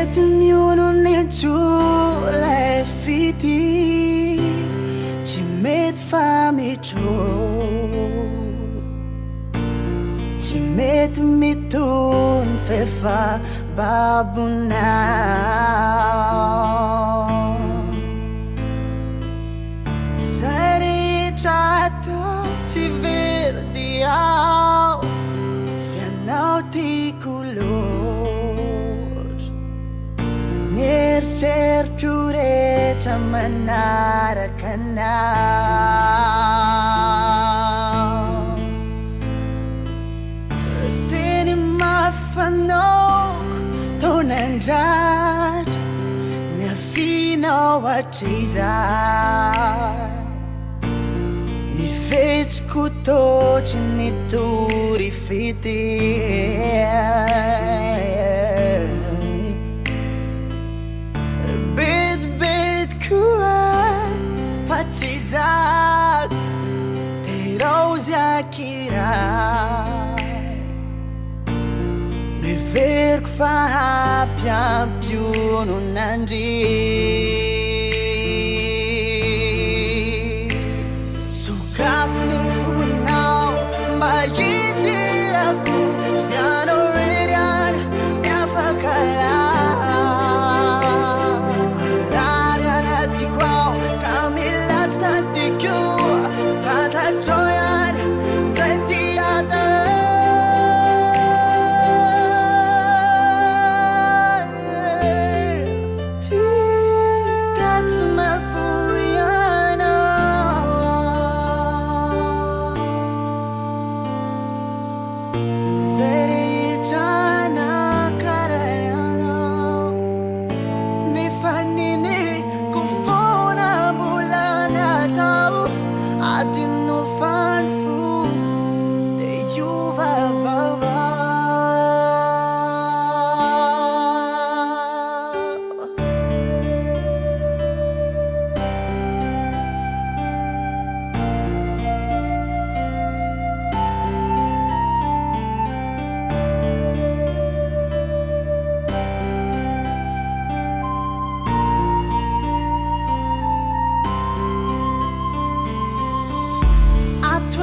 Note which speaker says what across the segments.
Speaker 1: mety mionone le fity tsy mety fa mitrô tsy mety mitony fefa babonao zay rehetra atao tsy very diao fianao tiako loatra nieritreritro rehetra manaraka anao teny mafanoko taonandratra niafinao hatrezay nivetsiko totsy nitory fity bedibediko fa tsy zako terozy akiray miveriko fa hampiampiono nandry sokafony fonao mba hidirako fianao reryany miafaka marary anatiko ao ka milatsy tadiko fantatrao ihany zay tiata tsy mafoianao zay rehetra nakarayanao nefa niniko fona mbola natao adino fany fo de iovavava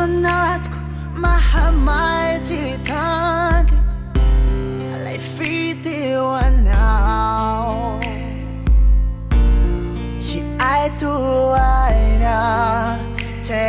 Speaker 1: anatiko mahamay tsy tanty lay fiteo anao tsy aito aina tsy